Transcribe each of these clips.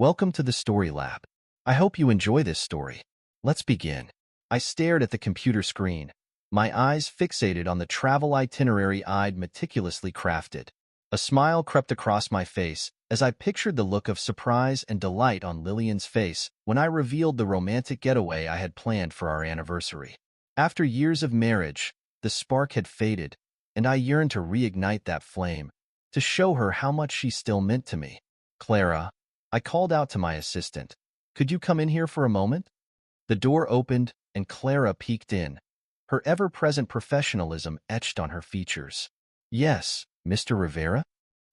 Welcome to the Story Lab. I hope you enjoy this story. Let's begin. I stared at the computer screen, my eyes fixated on the travel itinerary I'd meticulously crafted. A smile crept across my face as I pictured the look of surprise and delight on Lillian's face when I revealed the romantic getaway I had planned for our anniversary. After years of marriage, the spark had faded, and I yearned to reignite that flame, to show her how much she still meant to me. "Clara," I called out to my assistant, "could you come in here for a moment?" The door opened, and Clara peeked in, her ever-present professionalism etched on her features. "Yes, Mr. Rivera?"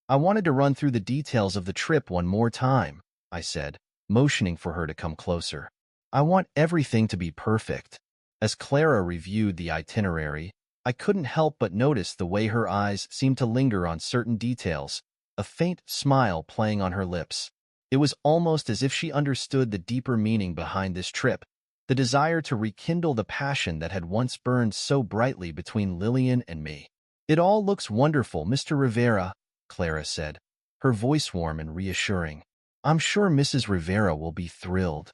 "I wanted to run through the details of the trip one more time," I said, motioning for her to come closer. "I want everything to be perfect." As Clara reviewed the itinerary, I couldn't help but notice the way her eyes seemed to linger on certain details, a faint smile playing on her lips. It was almost as if she understood the deeper meaning behind this trip, the desire to rekindle the passion that had once burned so brightly between Lillian and me. "It all looks wonderful, Mr. Rivera," Clara said, her voice warm and reassuring. "I'm sure Mrs. Rivera will be thrilled."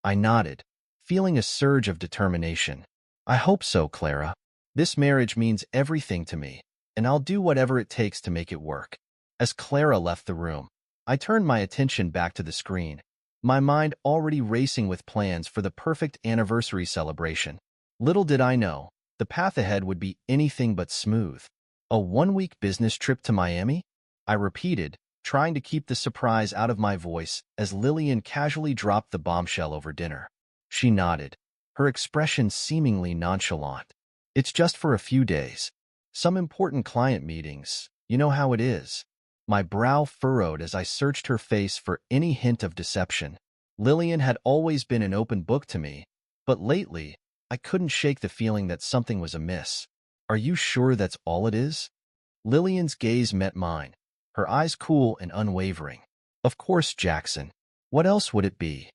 I nodded, feeling a surge of determination. "I hope so, Clara. This marriage means everything to me, and I'll do whatever it takes to make it work." As Clara left the room, I turned my attention back to the screen, my mind already racing with plans for the perfect anniversary celebration. Little did I know, the path ahead would be anything but smooth. "A one-week business trip to Miami?" I repeated, trying to keep the surprise out of my voice as Lillian casually dropped the bombshell over dinner. She nodded, her expression seemingly nonchalant. "It's just for a few days. Some important client meetings. You know how it is." My brow furrowed as I searched her face for any hint of deception. Lillian had always been an open book to me, but lately, I couldn't shake the feeling that something was amiss. "Are you sure that's all it is?" Lillian's gaze met mine, her eyes cool and unwavering. "Of course, Jackson. What else would it be?"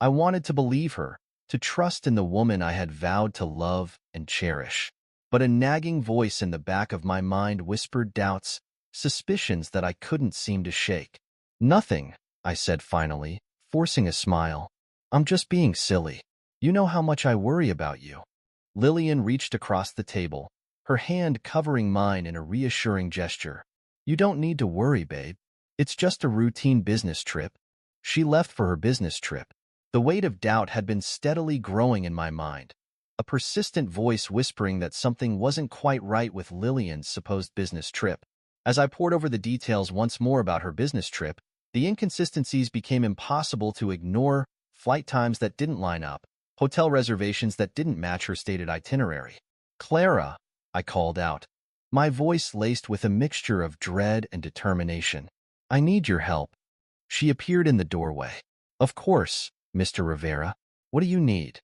I wanted to believe her, to trust in the woman I had vowed to love and cherish. But a nagging voice in the back of my mind whispered doubts, suspicions that I couldn't seem to shake. "Nothing," I said finally, forcing a smile. "I'm just being silly. You know how much I worry about you." Lillian reached across the table, her hand covering mine in a reassuring gesture. "You don't need to worry, babe. It's just a routine business trip." She left for her business trip. The weight of doubt had been steadily growing in my mind, a persistent voice whispering that something wasn't quite right with Lillian's supposed business trip. As I pored over the details once more about her business trip, the inconsistencies became impossible to ignore: flight times that didn't line up, hotel reservations that didn't match her stated itinerary. "Clara," I called out, my voice laced with a mixture of dread and determination. "I need your help." She appeared in the doorway. "Of course, Mr. Rivera. What do you need?"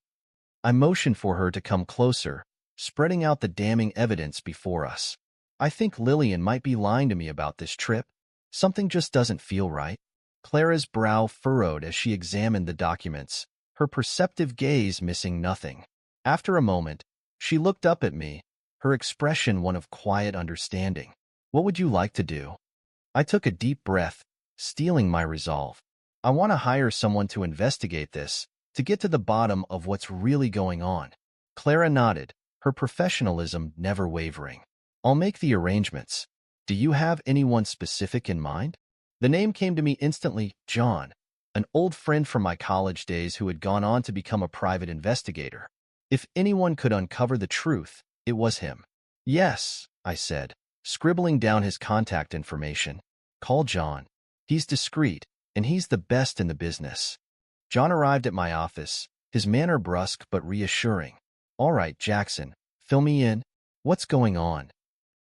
I motioned for her to come closer, spreading out the damning evidence before us. "I think Lillian might be lying to me about this trip. Something just doesn't feel right." Clara's brow furrowed as she examined the documents, her perceptive gaze missing nothing. After a moment, she looked up at me, her expression one of quiet understanding. "What would you like to do?" I took a deep breath, steeling my resolve. "I want to hire someone to investigate this, to get to the bottom of what's really going on." Clara nodded, her professionalism never wavering. "I'll make the arrangements. Do you have anyone specific in mind?" The name came to me instantly: John, an old friend from my college days who had gone on to become a private investigator. If anyone could uncover the truth, it was him. "Yes," I said, scribbling down his contact information. "Call John. He's discreet, and he's the best in the business." John arrived at my office, his manner brusque but reassuring. "All right, Jackson, fill me in. What's going on?"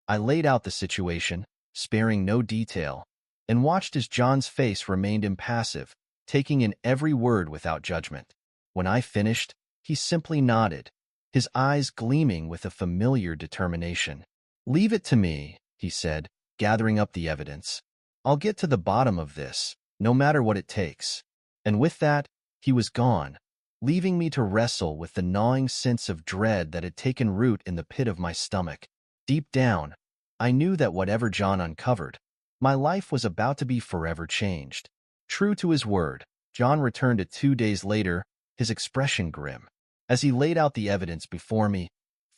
I laid out the situation, sparing no detail, and watched as John's face remained impassive, taking in every word without judgment. When I finished, he simply nodded, his eyes gleaming with a familiar determination. "Leave it to me," he said, gathering up the evidence. "I'll get to the bottom of this, no matter what it takes." And with that, he was gone, leaving me to wrestle with the gnawing sense of dread that had taken root in the pit of my stomach. Deep down, I knew that whatever John uncovered, my life was about to be forever changed. True to his word, John returned it 2 days later, his expression grim. As he laid out the evidence before me,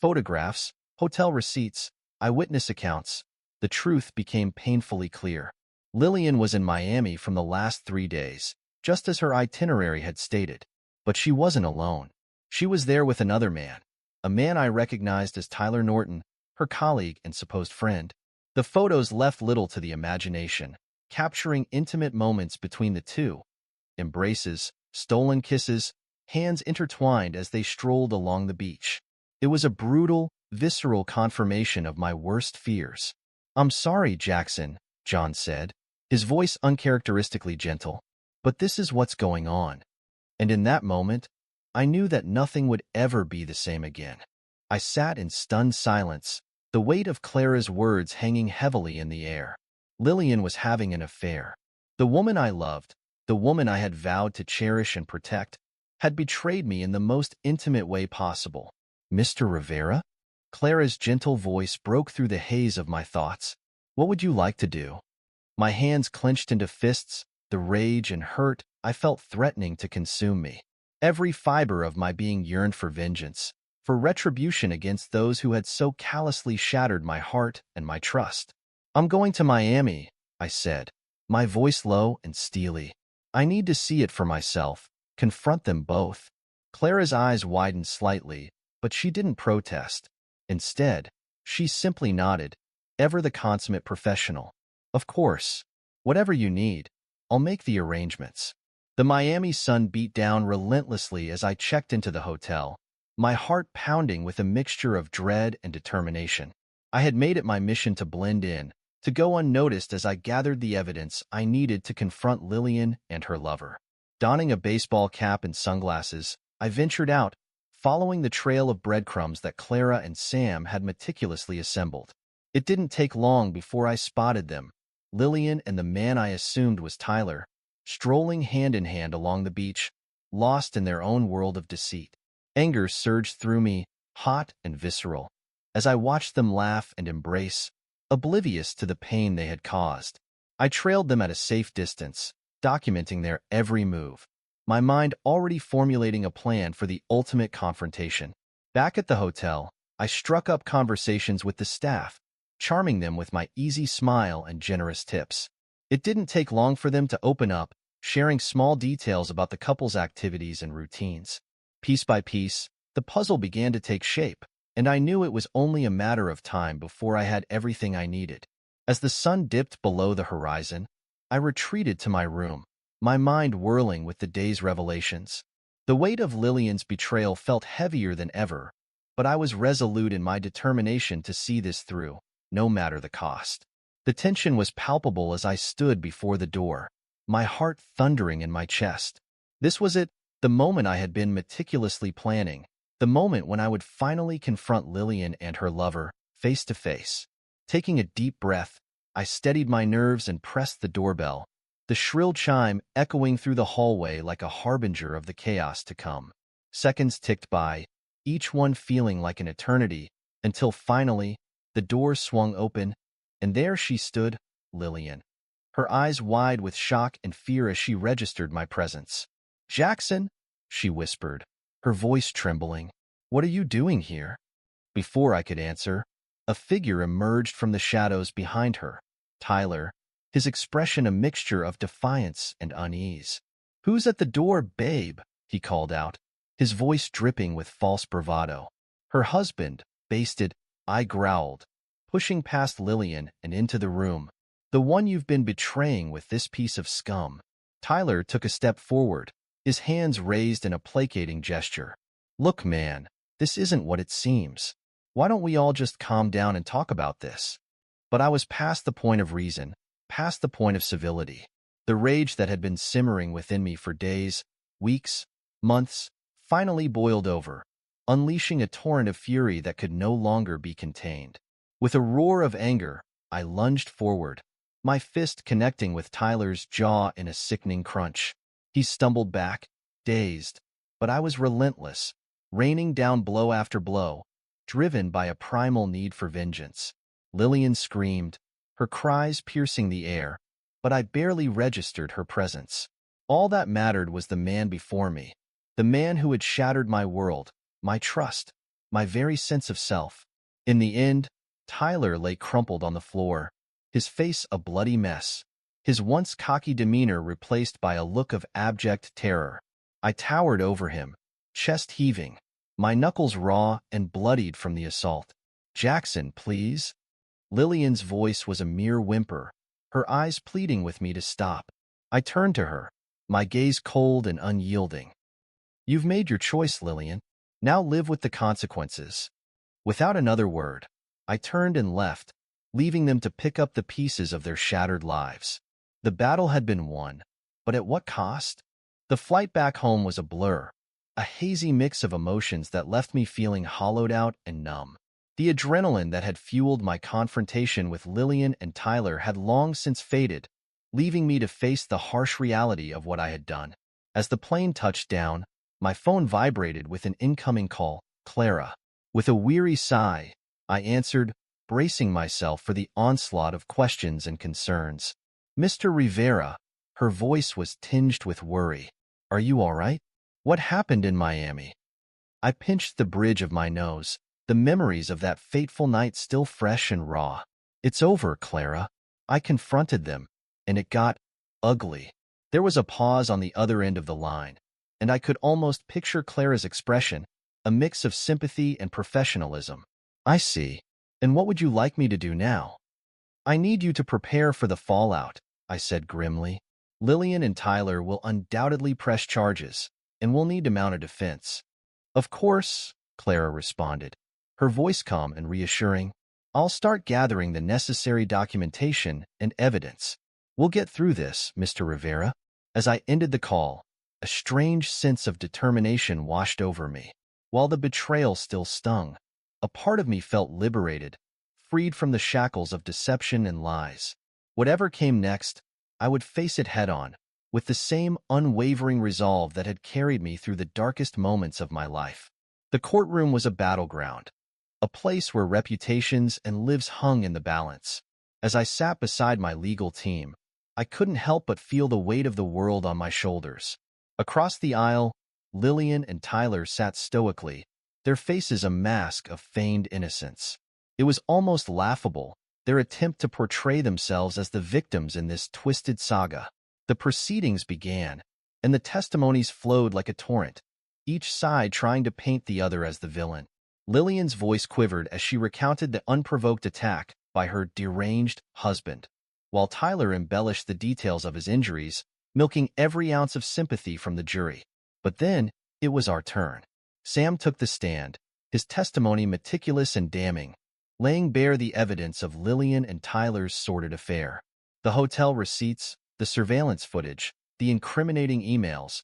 photographs, hotel receipts, eyewitness accounts, the truth became painfully clear. Lillian was in Miami from the last 3 days, just as her itinerary had stated. But she wasn't alone. She was there with another man, a man I recognized as Tyler Norton, her colleague and supposed friend. The photos left little to the imagination, capturing intimate moments between the two. Embraces, stolen kisses, hands intertwined as they strolled along the beach. It was a brutal, visceral confirmation of my worst fears. "I'm sorry, Jackson," John said, his voice uncharacteristically gentle, "but this is what's going on." And in that moment, I knew that nothing would ever be the same again. I sat in stunned silence, the weight of Clara's words hanging heavily in the air. Lillian was having an affair. The woman I loved, the woman I had vowed to cherish and protect, had betrayed me in the most intimate way possible. "Mr. Rivera?" Clara's gentle voice broke through the haze of my thoughts. "What would you like to do?" My hands clenched into fists, the rage and hurt I felt threatening to consume me. Every fiber of my being yearned for vengeance, for retribution against those who had so callously shattered my heart and my trust. "I'm going to Miami," I said, my voice low and steely. "I need to see it for myself, confront them both." Clara's eyes widened slightly, but she didn't protest. Instead, she simply nodded, ever the consummate professional. "Of course. Whatever you need, I'll make the arrangements." The Miami sun beat down relentlessly as I checked into the hotel, my heart pounding with a mixture of dread and determination. I had made it my mission to blend in, to go unnoticed as I gathered the evidence I needed to confront Lillian and her lover. Donning a baseball cap and sunglasses, I ventured out, following the trail of breadcrumbs that Clara and Sam had meticulously assembled. It didn't take long before I spotted them, Lillian and the man I assumed was Tyler, strolling hand in hand along the beach, lost in their own world of deceit. Anger surged through me, hot and visceral, as I watched them laugh and embrace, oblivious to the pain they had caused. I trailed them at a safe distance, documenting their every move, my mind already formulating a plan for the ultimate confrontation. Back at the hotel, I struck up conversations with the staff, charming them with my easy smile and generous tips. It didn't take long for them to open up, sharing small details about the couple's activities and routines. Piece by piece, the puzzle began to take shape, and I knew it was only a matter of time before I had everything I needed. As the sun dipped below the horizon, I retreated to my room, my mind whirling with the day's revelations. The weight of Lillian's betrayal felt heavier than ever, but I was resolute in my determination to see this through, no matter the cost. The tension was palpable as I stood before the door, my heart thundering in my chest. This was it, the moment I had been meticulously planning, the moment when I would finally confront Lillian and her lover, face to face. Taking a deep breath, I steadied my nerves and pressed the doorbell, the shrill chime echoing through the hallway like a harbinger of the chaos to come. Seconds ticked by, each one feeling like an eternity, until finally, the door swung open, and there she stood, Lillian, her eyes wide with shock and fear as she registered my presence. "Jackson," she whispered, her voice trembling, "what are you doing here?" Before I could answer, a figure emerged from the shadows behind her, Tyler, his expression a mixture of defiance and unease. "Who's at the door, babe?" he called out, his voice dripping with false bravado. "Her husband," basted, I growled, pushing past Lillian and into the room. "The one you've been betraying with this piece of scum." Tyler took a step forward, his hands raised in a placating gesture. "Look, man, this isn't what it seems. Why don't we all just calm down and talk about this?" But I was past the point of reason, past the point of civility. The rage that had been simmering within me for days, weeks, months, finally boiled over, unleashing a torrent of fury that could no longer be contained. With a roar of anger, I lunged forward, my fist connecting with Tyler's jaw in a sickening crunch. He stumbled back, dazed, but I was relentless, raining down blow after blow, driven by a primal need for vengeance. Lillian screamed, her cries piercing the air, but I barely registered her presence. All that mattered was the man before me, the man who had shattered my world, my trust, my very sense of self. In the end, Tyler lay crumpled on the floor, his face a bloody mess, his once cocky demeanor replaced by a look of abject terror. I towered over him, chest heaving, my knuckles raw and bloodied from the assault. "Jackson, please." Lillian's voice was a mere whimper, her eyes pleading with me to stop. I turned to her, my gaze cold and unyielding. "You've made your choice, Lillian. Now live with the consequences." Without another word, I turned and left, leaving them to pick up the pieces of their shattered lives. The battle had been won, but at what cost? The flight back home was a blur, a hazy mix of emotions that left me feeling hollowed out and numb. The adrenaline that had fueled my confrontation with Lillian and Tyler had long since faded, leaving me to face the harsh reality of what I had done. As the plane touched down, my phone vibrated with an incoming call. "Clara." With a weary sigh, I answered, bracing myself for the onslaught of questions and concerns. "Mr. Rivera." Her voice was tinged with worry. "Are you all right? What happened in Miami?" I pinched the bridge of my nose, the memories of that fateful night still fresh and raw. "It's over, Clara." I confronted them, and it got ugly. There was a pause on the other end of the line, and I could almost picture Clara's expression, a mix of sympathy and professionalism. "I see. And what would you like me to do now?" "I need you to prepare for the fallout," I said grimly. "Lillian and Tyler will undoubtedly press charges, and we'll need to mount a defense." "Of course," Clara responded, her voice calm and reassuring. "I'll start gathering the necessary documentation and evidence. We'll get through this, Mr. Rivera." As I ended the call, a strange sense of determination washed over me. While the betrayal still stung, a part of me felt liberated, freed from the shackles of deception and lies. Whatever came next, I would face it head-on, with the same unwavering resolve that had carried me through the darkest moments of my life. The courtroom was a battleground, a place where reputations and lives hung in the balance. As I sat beside my legal team, I couldn't help but feel the weight of the world on my shoulders. Across the aisle, Lillian and Tyler sat stoically, their faces a mask of feigned innocence. It was almost laughable, their attempt to portray themselves as the victims in this twisted saga. The proceedings began, and the testimonies flowed like a torrent, each side trying to paint the other as the villain. Lillian's voice quivered as she recounted the unprovoked attack by her deranged husband, while Tyler embellished the details of his injuries, milking every ounce of sympathy from the jury. But then, it was our turn. Sam took the stand, his testimony meticulous and damning, laying bare the evidence of Lillian and Tyler's sordid affair. The hotel receipts, the surveillance footage, the incriminating emails,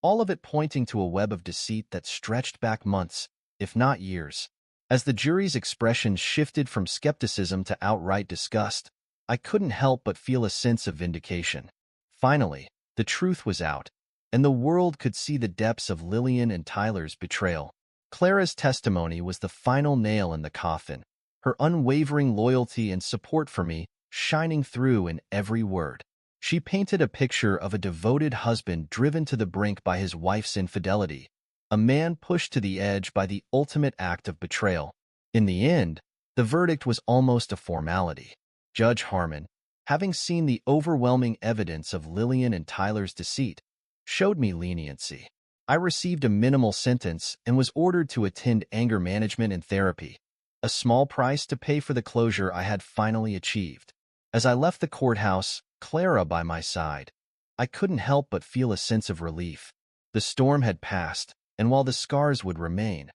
all of it pointing to a web of deceit that stretched back months, if not years. As the jury's expressions shifted from skepticism to outright disgust, I couldn't help but feel a sense of vindication. Finally, the truth was out, and the world could see the depths of Lillian and Tyler's betrayal. Clara's testimony was the final nail in the coffin, her unwavering loyalty and support for me shining through in every word. She painted a picture of a devoted husband driven to the brink by his wife's infidelity, a man pushed to the edge by the ultimate act of betrayal. In the end, the verdict was almost a formality. Judge Harmon, having seen the overwhelming evidence of Lillian and Tyler's deceit, showed me leniency. I received a minimal sentence and was ordered to attend anger management and therapy, a small price to pay for the closure I had finally achieved. As I left the courthouse, Clara by my side, I couldn't help but feel a sense of relief. The storm had passed, and while the scars would remain,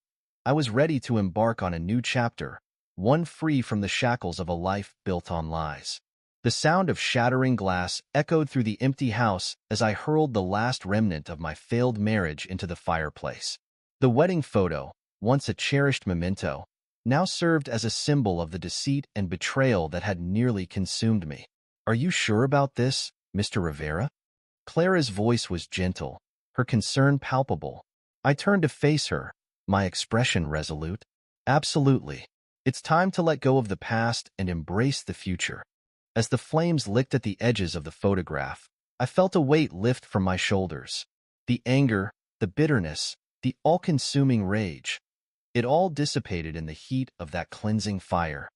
I was ready to embark on a new chapter, one free from the shackles of a life built on lies. The sound of shattering glass echoed through the empty house as I hurled the last remnant of my failed marriage into the fireplace. The wedding photo, once a cherished memento, now served as a symbol of the deceit and betrayal that had nearly consumed me. "Are you sure about this, Mr. Rivera?" Clara's voice was gentle, her concern palpable. I turned to face her, my expression resolute. "Absolutely. It's time to let go of the past and embrace the future." As the flames licked at the edges of the photograph, I felt a weight lift from my shoulders. The anger, the bitterness, the all-consuming rage. It all dissipated in the heat of that cleansing fire.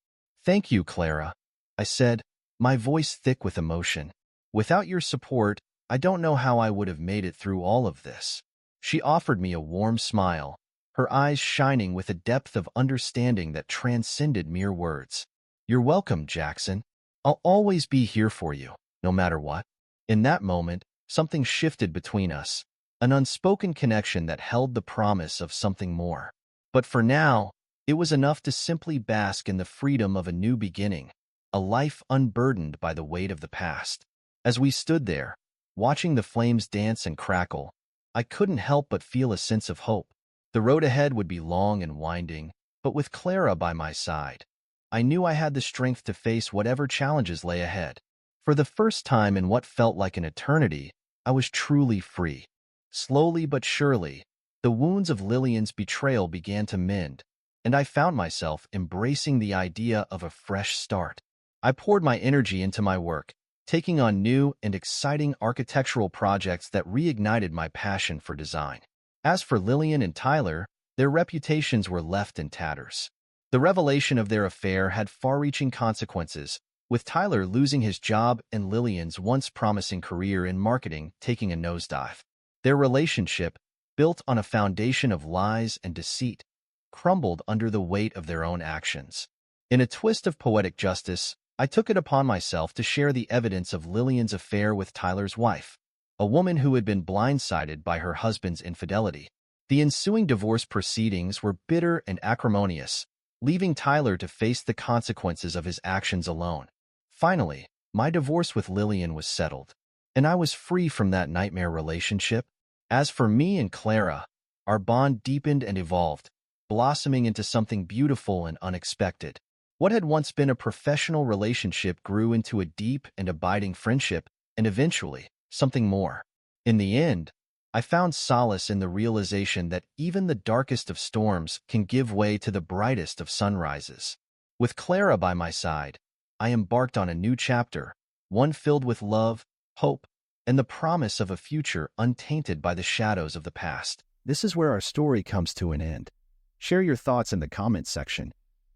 "Thank you, Clara," I said, my voice thick with emotion. "Without your support, I don't know how I would have made it through all of this." She offered me a warm smile, her eyes shining with a depth of understanding that transcended mere words. "You're welcome, Jackson. I'll always be here for you, no matter what." In that moment, something shifted between us, an unspoken connection that held the promise of something more. But for now, it was enough to simply bask in the freedom of a new beginning, a life unburdened by the weight of the past. As we stood there, watching the flames dance and crackle, I couldn't help but feel a sense of hope. The road ahead would be long and winding, but with Clara by my side, I knew I had the strength to face whatever challenges lay ahead. For the first time in what felt like an eternity, I was truly free. Slowly but surely, the wounds of Lillian's betrayal began to mend, and I found myself embracing the idea of a fresh start. I poured my energy into my work, taking on new and exciting architectural projects that reignited my passion for design. As for Lillian and Tyler, their reputations were left in tatters. The revelation of their affair had far-reaching consequences, with Tyler losing his job and Lillian's once promising career in marketing taking a nosedive. Their relationship, built on a foundation of lies and deceit, crumbled under the weight of their own actions. In a twist of poetic justice, I took it upon myself to share the evidence of Lillian's affair with Tyler's wife, a woman who had been blindsided by her husband's infidelity. The ensuing divorce proceedings were bitter and acrimonious, leaving Tyler to face the consequences of his actions alone. Finally, my divorce with Lillian was settled, and I was free from that nightmare relationship. As for me and Clara, our bond deepened and evolved, blossoming into something beautiful and unexpected. What had once been a professional relationship grew into a deep and abiding friendship, and eventually, something more. In the end, I found solace in the realization that even the darkest of storms can give way to the brightest of sunrises. With Clara by my side, I embarked on a new chapter, one filled with love, hope, and the promise of a future untainted by the shadows of the past. This is where our story comes to an end. Share your thoughts in the comments section.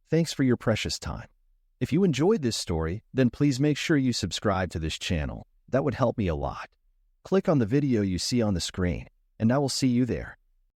Thanks for your precious time. If you enjoyed this story, then please make sure you subscribe to this channel. That would help me a lot. Click on the video you see on the screen, and I will see you there.